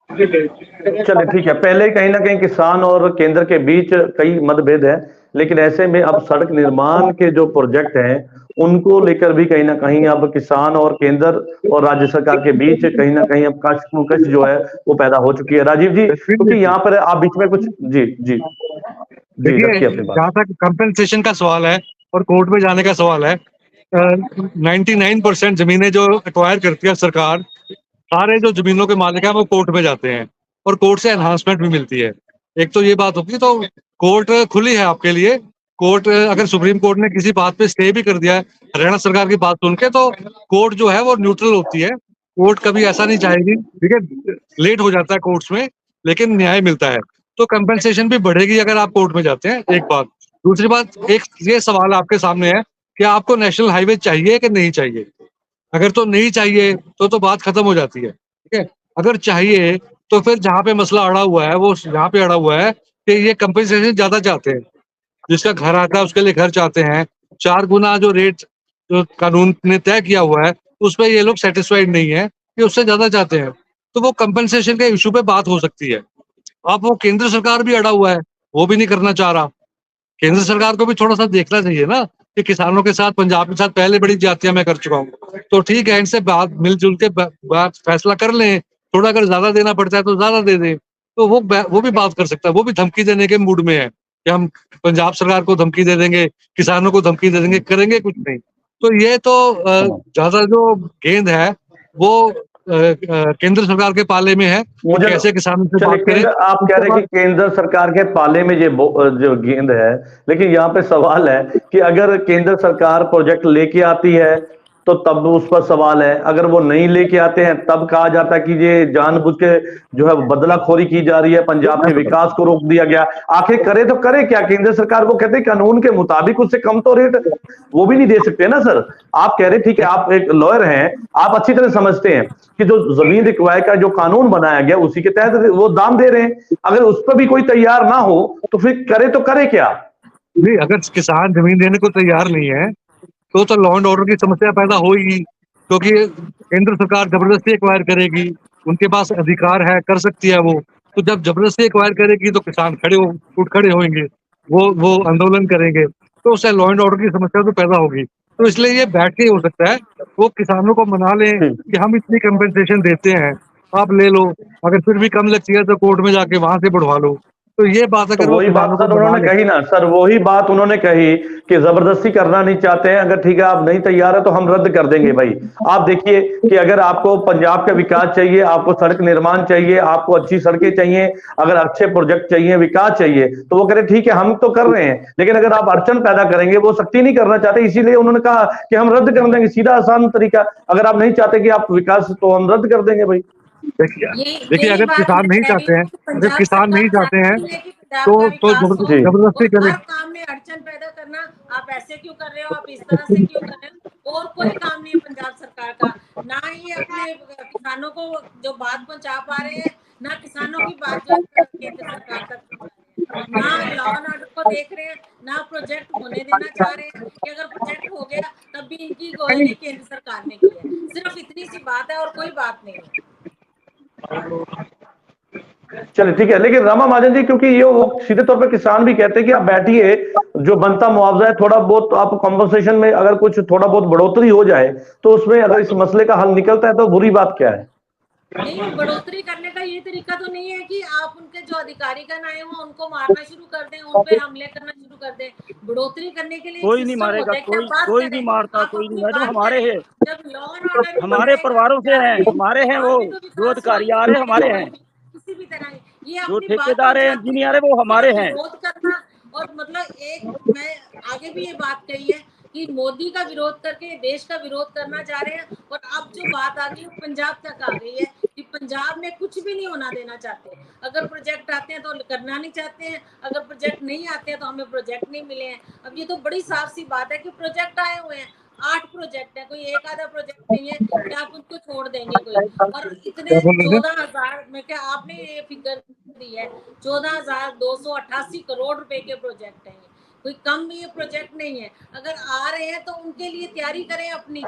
चलिए ठीक है, पहले कहीं ना कहीं किसान और केंद्र के बीच कई मतभेद हैं, लेकिन ऐसे में अब सड़क निर्माण के जो प्रोजेक्ट हैं उनको लेकर भी कहीं ना कहीं अब किसान और केंद्र और राज्य सरकार के बीच कहीं ना कहीं अब कशमकश जो है वो पैदा हो चुकी है। राजीव जी, क्योंकि यहाँ पर आप बीच में कुछ, जी जी जी देखिए, रखिए अपनी बात। जहाँ तक कंपनसेशन का सवाल है और कोर्ट में जाने का सवाल है, 99% जमीनें जो एक्वायर करती है सरकार, सारे जो जमीनों के मालिक हैं वो कोर्ट में जाते हैं और कोर्ट से एनहांसमेंट भी मिलती है। एक तो ये बात होगी, तो कोर्ट खुली है आपके लिए। कोर्ट अगर सुप्रीम कोर्ट ने किसी बात पे स्टे भी कर दिया है हरियाणा सरकार की बात सुन के, तो कोर्ट जो है वो न्यूट्रल होती है। कोर्ट कभी ऐसा नहीं चाहेगी, ठीक है, लेट हो जाता है कोर्ट्स में लेकिन न्याय मिलता है। तो कंपनसेशन भी बढ़ेगी अगर आप कोर्ट में जाते हैं, एक बात। दूसरी बात, एक ये सवाल आपके सामने है कि आपको नेशनल हाईवे चाहिए कि नहीं चाहिए। अगर तो नहीं चाहिए तो बात खत्म हो जाती है, ठीक है। अगर चाहिए तो फिर जहाँ पे मसला अड़ा हुआ है वो यहाँ पे अड़ा हुआ है कि ये कंपनसेशन ज्यादा चाहते हैं। जिसका घर आता है उसके लिए घर चाहते हैं, 4 गुना जो रेट जो कानून ने तय किया हुआ है उस पे ये लोग सेटिस्फाइड नहीं है, कि उससे ज्यादा चाहते हैं। तो वो कंपनसेशन के इशू पे बात हो सकती है। अब वो केंद्र सरकार भी अड़ा हुआ है, वो भी नहीं करना चाह रहा। केंद्र सरकार को भी थोड़ा सा देखना चाहिए ना कि किसानों के साथ, पंजाब के साथ पहले बड़ी ज्यादतियां मैं कर चुका हूँ, तो ठीक है, इनसे बात मिलजुल के बात फैसला कर लें। थोड़ा अगर ज्यादा देना पड़ता है तो ज्यादा दे दें। तो वो भी बात कर सकता है, वो भी धमकी देने के मूड में है कि हम पंजाब सरकार को धमकी दे देंगे, किसानों को धमकी दे देंगे, करेंगे कुछ नहीं। तो ये तो ज्यादा जो गेंद है वो केंद्र सरकार के पाले में है कि मुझे कैसे किसानों से चलिए, बात करें। आप कह रहे हैं कि केंद्र सरकार के पाले में ये जो गेंद है, लेकिन यहाँ पे सवाल है कि अगर केंद्र सरकार प्रोजेक्ट लेके आती है तो तब उस पर सवाल है, अगर वो नहीं लेके आते हैं तब कहा जाता है कि ये जानबूझ के जो है बदलाखोरी की जा रही है, पंजाब के विकास को रोक दिया गया। आखिर करे तो करे क्या? केंद्र सरकार को कहते हैं कानून के मुताबिक उससे कम तो रेट वो भी नहीं दे सकते ना सर। आप कह रहे, ठीक है, आप एक लॉयर हैं, आप अच्छी तरह समझते हैं कि जो जमीन रिक्वायर का जो कानून बनाया गया उसी के तहत वो दाम दे रहे हैं। अगर उस पर भी कोई तैयार ना हो तो फिर करे तो करे क्या? नहीं, अगर किसान जमीन देने को तैयार नहीं है तो लॉ एंड ऑर्डर की समस्या पैदा होगी, क्योंकि केंद्र सरकार जबरदस्ती एक्वायर करेगी। उनके पास अधिकार है, कर सकती है वो। तो जब जबरदस्ती एक्वायर करेगी तो किसान उठ खड़े होंगे, वो आंदोलन करेंगे, तो उससे लॉ एंड ऑर्डर की समस्या तो पैदा होगी। तो इसलिए ये बैठ के ही हो सकता है, वो किसानों को मना लें कि हम इतनी कंपनसेशन देते हैं, आप ले लो। अगर फिर भी कम लगती है तो कोर्ट में जाके वहां से बढ़वा लो। तो ये बात तो अगर वो वही बात किसानों को सर मना उन्होंने ले। कही ना सर, वही बात उन्होंने कही कि जबरदस्ती करना नहीं चाहते हैं। अगर ठीक है आप नहीं तैयार है तो हम रद्द कर देंगे भाई। आप देखिए कि अगर आपको पंजाब का विकास चाहिए, आपको सड़क निर्माण चाहिए, आपको अच्छी सड़कें चाहिए, अगर अच्छे प्रोजेक्ट चाहिए, विकास चाहिए, तो वो कह रहे ठीक है हम तो कर रहे हैं, लेकिन अगर आप अड़चन पैदा करेंगे, वो सख्ती नहीं करना चाहते, इसीलिए उन्होंने कहा कि हम रद्द कर देंगे। सीधा आसान तरीका, अगर आप नहीं चाहते कि आप विकास, तो हम रद्द कर देंगे भाई। देखिए देखिए, यही अगर बात किसान मैं नहीं कह रही चाहते हैं, हूँ कि अगर पंजाब किसान नहीं सरकार चाहते हैं चाहती है कि पंजाब का तो विकास हो, जी जबरदस्ती और करें। हर काम में अड़चन पैदा करना, आप ऐसे क्यों कर रहे हो, आप इस तरह से क्यों कर रहे हो, और कोई काम नहीं है पंजाब सरकार का। ना ही अपने किसानों को जो बात पहुंचा पा रहे हैं, ना किसानों की बात जो है केंद्र सरकार तक पहुंचा रहे हैं, ना लॉ एंड ऑर्डर को देख रहे हैं, ना प्रोजेक्ट होने देना चाह रहे हैं कि अगर प्रोजेक्ट हो गया तब भी इनकी गोयली केंद्र सरकार ने की है। सिर्फ इतनी सी बात है और कोई बात नहीं है। चलिए ठीक है, लेकिन रमा महाजन जी, क्योंकि ये वो सीधे तौर पे किसान भी कहते हैं कि आप बैठिए, जो बनता मुआवजा है थोड़ा बहुत आप कॉम्पनसेशन में अगर कुछ थोड़ा बहुत बढ़ोतरी हो जाए तो उसमें अगर इस मसले का हल निकलता है तो बुरी बात क्या है? नहीं, बढ़ोतरी करने का ये तरीका तो नहीं है कि आप उनके जो अधिकारीगण आए हों उनको मारना शुरू कर दें, उन पे हमले करना शुरू कर दें। बढ़ोतरी करने के लिए एक कोई नहीं सिस्टम मारेगा, होता है कि आप कोई बात कोई नहीं करें, मारता, आप कोई नहीं अपनी मैडम, बात हमारे करें। हैं, जब लॉ एंड ऑर्डर नहीं हमारे बनाएगा परिवारों से पंजाब हैं, में, हमारे हैं वहाँ वो पे तो जो विकास हो ही अधिकारी आ नहीं रहे हैं पाएगा हमारे कोई हैं, भी, किसी भी तरह। ये जो अपनी बात ठेकेदार है पहुंचाते इंजीनियर हैं, है वो फिर हमारे हैं। विरोध करना। और मतलब एक, मैं आगे भी ये बात कही है कि मोदी का विरोध करके देश का विरोध करना चाह रहे हैं, और अब जो बात आ गई है पंजाब तक आ गई है कि पंजाब में कुछ भी नहीं होना देना चाहते। अगर प्रोजेक्ट आते हैं तो करना नहीं चाहते हैं, अगर प्रोजेक्ट नहीं आते हैं तो हमें प्रोजेक्ट नहीं मिले हैं। अब ये तो बड़ी साफ सी बात है कि प्रोजेक्ट आए हुए हैं, 8 प्रोजेक्ट है, कोई एक आधा प्रोजेक्ट नहीं है कि आप उनको छोड़ देंगे कोई। और क्या इतने बोल रहे थे? 14,000 में, क्या आपने ये फिगर दी है, 14,288 करोड़ रुपए के प्रोजेक्ट हैं ये, कोई कम ये प्रोजेक्ट नहीं है। अगर आ रहे हैं तो उनके लिए तैयारी करें, अपनी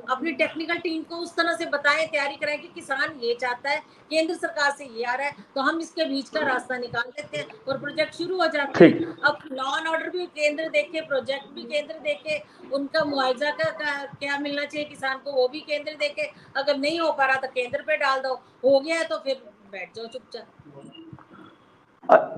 अपनी टेक्निकल टीम को उस तरह से बताएं, तैयारी करें कि किसान ये चाहता है, केंद्र सरकार से ये आ रहा है, तो हम इसके बीच का रास्ता निकाल लेते हैं और प्रोजेक्ट शुरू हो जाते हैं। ठीक। अब लॉ एंड ऑर्डर भी केंद्र देखे, प्रोजेक्ट भी केंद्र देखे, उनका मुआवजा का क्या मिलना चाहिए किसान को वो भी केंद्र देखे। अगर नहीं हो पा रहा तो केंद्र पे डाल दो, हो गया है तो फिर बैठ जाओ चुपचाप।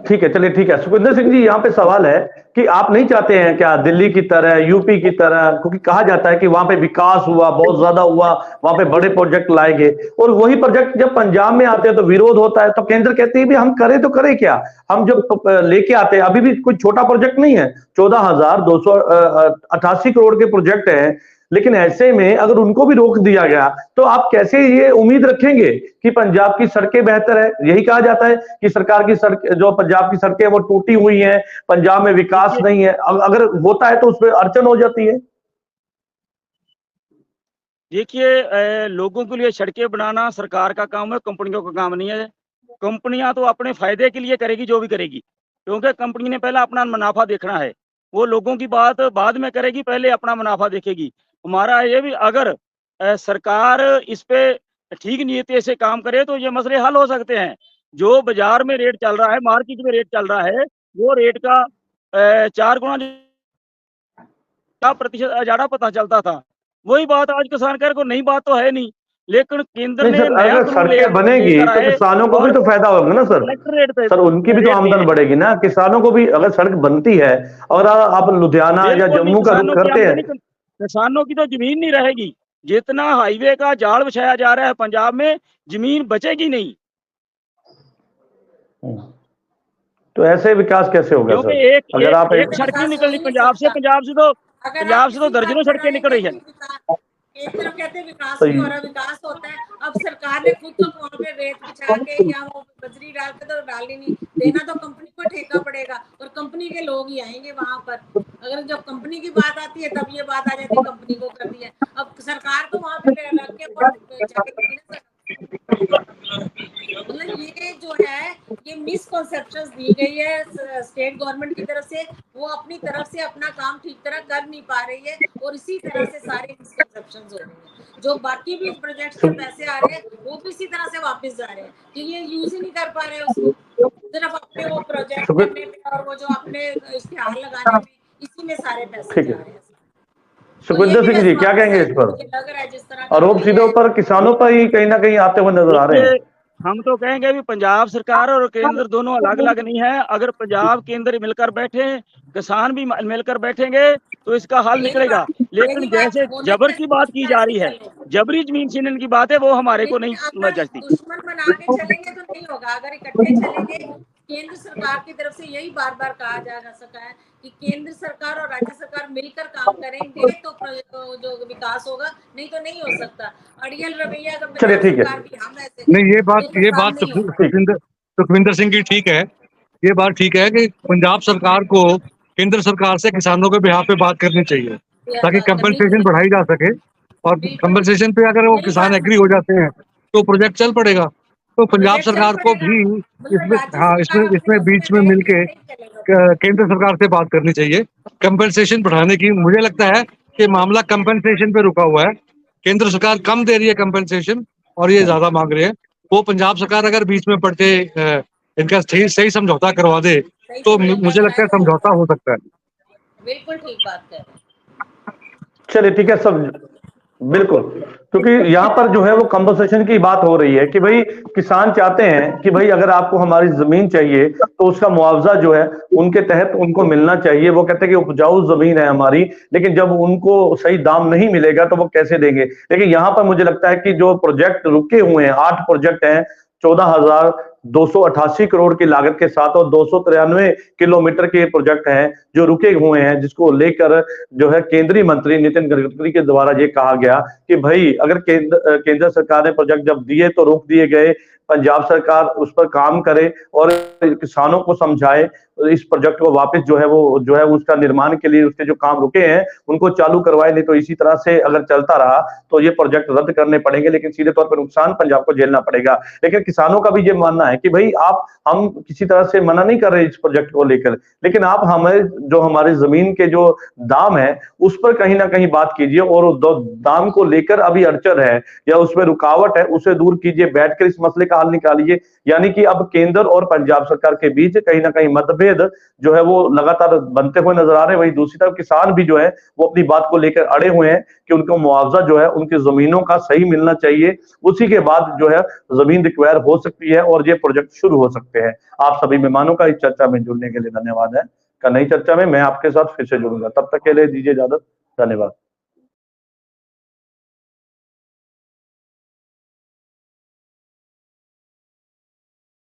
ठीक है, चलिए ठीक है। सुखविंदर सिंह जी, यहाँ पे सवाल है कि आप नहीं चाहते हैं क्या दिल्ली की तरह, यूपी की तरह, क्योंकि कहा जाता है कि वहां पे विकास हुआ, बहुत ज्यादा हुआ, वहां पे बड़े प्रोजेक्ट लाए गए, और वही प्रोजेक्ट जब पंजाब में आते हैं तो विरोध होता है, तो केंद्र कहती है भी हम करें तो करें क्या। हम जब लेके आते हैं, अभी भी कोई छोटा प्रोजेक्ट नहीं है, 14,288 करोड़ के प्रोजेक्ट है, लेकिन ऐसे में अगर उनको भी रोक दिया गया तो आप कैसे ये उम्मीद रखेंगे कि पंजाब की सड़कें बेहतर है। यही कहा जाता है कि सरकार की सड़क, जो पंजाब की सड़कें वो टूटी हुई हैं, पंजाब में विकास नहीं है, अगर होता है तो उसमें अड़चन हो जाती है। देखिए, लोगों के लिए सड़कें बनाना सरकार का काम है, कंपनियों का काम नहीं है। कंपनियां तो अपने फायदे के लिए करेगी जो भी करेगी, क्योंकि कंपनी ने पहले अपना मुनाफा देखना है। वो लोगों की बात बाद में करेगी, पहले अपना मुनाफा देखेगी। हमारा ये भी, अगर सरकार इस पे ठीक नीयत से काम करे तो ये मसले हल हो सकते हैं। जो बाजार में रेट चल रहा है, मार्केट में रेट चल रहा है, वो रेट का 4 गुना प्रतिशत ज्यादा पता चलता था। वही बात आज किसान कह रहे को, नई बात तो है नहीं, लेकिन केंद्र नहीं ने सर, नया अगर सड़कें बनेगी लेकर तो आए किसानों को भी और तो फायदा होगा ना सर। कलेक्टर रेट पे सर उनकी भी तो रेट आमदन दिए। बढ़ेगी ना, किसानों को भी अगर सड़क बनती है। और आप लुधियाना या बिल्कुल नहीं, जम्मू का रुख किसानों की करते हैं। आमदनी, किसानों की तो जमीन नहीं रहेगी। जितना हाईवे का जाल बिछाया जा रहा है पंजाब में, जमीन बचेगी नहीं। तो ऐसे विकास कैसे होगा क्योंकि सर, एक अगर आप एक एक ऐसे सड़क नहीं विकास हो निकलनी ही नहीं पंजाब से। सकता। अगर आप पंजाब से तो किसी बात दर्जनों पर सड़कें निकल आएंगे रही है। कि विकास, एक तरफ कहते हैं विकास तो नहीं हो रहा, विकास होता है। अब सरकार ने खुद तो वहाँ पे रेत बिछा के या वो बजरी डाल के तो डालनी नहीं, देना तो कंपनी को ठेका पड़ेगा, और कंपनी के लोग ही आएंगे वहां पर। अगर जब कंपनी की बात आती है तब ये बात आ जाती है कंपनी को कर दिया। अब सरकार तो वहां पे रख के वो जाएगी ना। मतलब ये जो है, ये मिसकॉन्सेप्शंस दी गई है स्टेट गवर्नमेंट की तरफ से। वो अपनी तरफ से अपना काम ठीक तरह कर नहीं पा रही है, और इसी तरह से सारे मिसकॉन्सेप्शंस हो रहे हैं। जो बाकी भी प्रोजेक्ट्स में पैसे आ रहे हैं वो भी इसी तरह से वापस जा रहे हैं, क्योंकि ये यूज ही नहीं कर पा रहे हैं उसको, सिर्फ अपने वो प्रोजेक्ट करने पे और वो जो अपने इश्तिहार लगाने में, इसी में सारे पैसे ठीक जा है। रहे हैं। तो ये सुखविंदर भी सिंह जी, क्या वापस कहेंगे इस पर? मुझे लग रहा है जिस तरह का आरोप सीधे है। ऊपर किसानों पर ही कहीं ना कहीं आते हुए नजर आ रहे हैं। देखिए, हम तो कहेंगे भी पंजाब सरकार और केंद्र दोनों अलग अलग नहीं है। अगर पंजाब केंद्र मिलकर बैठे, किसान भी मिलकर बैठेंगे तो इसका हल निकलेगा। यही लेकिन बात जैसे होना जबर की चाहिए, बात इस की तरह जा से रही है, चलेगा। जबरी जमीन छीनने की बात है, वो हमारे को लेकिन नहीं अगर जचती। दुश्मन बना के चलेंगे तो नहीं होगा। अगर इकट्ठे चलेंगे, केंद्र सरकार की तरफ से यही बार बार कहा जा सका है कि केंद्र सरकार और राज्य सरकार मिलकर काम करेंगे तो जो विकास होगा, नहीं तो नहीं हो सकता। अड़ियल रवैया अगर चलिए पंजाब ठीक है। सरकार की हम ऐसे करें नहीं, तो ये काम बात नहीं होगा। सुखविंदर सिंह की ठीक है। ये बात ठीक है कि पंजाब सरकार को केंद्र सरकार से किसानों के बिहाफ पे बात करनी चाहिए, ये ताकि बात करनी कंपनसेशन चाहिए। बढ़ाई जा सके। और बिल्कुल कंपनसेशन पे अगर वो यही किसान बात एग्री हो जाते हैं तो प्रोजेक्ट चल पड़ेगा। तो पंजाब प्रोजेक्ट चल सरकार को पड़ेगा। भी मतलब इसमें, राज्य हाँ, सरकार अपनी इसमें उसमें बीच में रहेगी, मिलके नहीं चलेगा। केंद्र सरकार से बात करनी चाहिए कंपनसेशन बढ़ाने की। मुझे लगता है कि मामला कंपनसेशन पे रुका हुआ है। केंद्र सरकार कम दे रही है कंपनसेशन और ये ज्यादा मांग रहे हैं। वो पंजाब सरकार अगर बीच में पड़ के इनका सही सही समझौता करवा दे सही तो समझौता मुझे लगता कराए है तो समझौता हो सकता है। बिल्कुल ठीक बात कह रहे हैं। चलिए ठीक है सब, बिल्कुल। क्योंकि यहाँ पर जो है वो कंपनसेशन की बात हो रही है कि भाई किसान चाहते हैं कि भाई अगर आपको हमारी जमीन चाहिए तो उसका मुआवजा जो है उनके तहत उनको मिलना चाहिए। वो कहते हैं कि उपजाऊ जमीन है हमारी, लेकिन जब उनको सही दाम नहीं मिलेगा तो वो कैसे देंगे। लेकिन यहाँ पर मुझे लगता है कि जो प्रोजेक्ट रुके हुए हैं, 8 प्रोजेक्ट हैं 14,288 करोड़ की लागत के साथ, और 293 किलोमीटर के प्रोजेक्ट हैं जो रुके हुए हैं, जिसको लेकर जो है केंद्रीय मंत्री नितिन गडकरी के द्वारा ये कहा गया कि भाई अगर केंद्र सरकार ने प्रोजेक्ट जब दिए तो रोक दिए गए, पंजाब सरकार उस पर काम करे और किसानों को समझाए, इस प्रोजेक्ट को वापस जो है वो जो है उसका निर्माण के लिए उसके जो काम रुके हैं उनको चालू करवाए। नहीं तो इसी तरह से अगर चलता रहा तो ये प्रोजेक्ट रद्द करने पड़ेंगे, लेकिन सीधे तौर पर नुकसान पंजाब को झेलना पड़ेगा। लेकिन किसानों का भी ये मानना है कि भाई हम किसी तरह से मना नहीं कर रहे इस प्रोजेक्ट को लेकर, लेकिन आप हमें जो हमारी जमीन के जो दाम है उस पर कहीं ना कहीं बात कीजिए, और दाम को लेकर अभी अड़चन है या उसमें रुकावट है उसे दूर कीजिए, बैठकर इस मसले का हल निकालिए। यानी कि अब केंद्र और पंजाब सरकार के बीच कहीं ना कहीं मतभेद जो है वो लगातार बनते हुए नजर आ रहे हैं। वहीं दूसरी तरफ किसान भी जो है वो अपनी बात को लेकर अड़े हुए हैं कि उनको मुआवजा जो है उनकी जमीनों का सही मिलना चाहिए, उसी के बाद जो है जमीन रिक्वायर हो सकती है और ये प्रोजेक्ट शुरू हो सकते हैं। आप सभी मेहमानों का इस चर्चा में जुड़ने के लिए धन्यवाद है। नई चर्चा में मैं आपके साथ फिर से जुड़ूंगा, तब तक के लिए दीजिए इजाजत। धन्यवाद।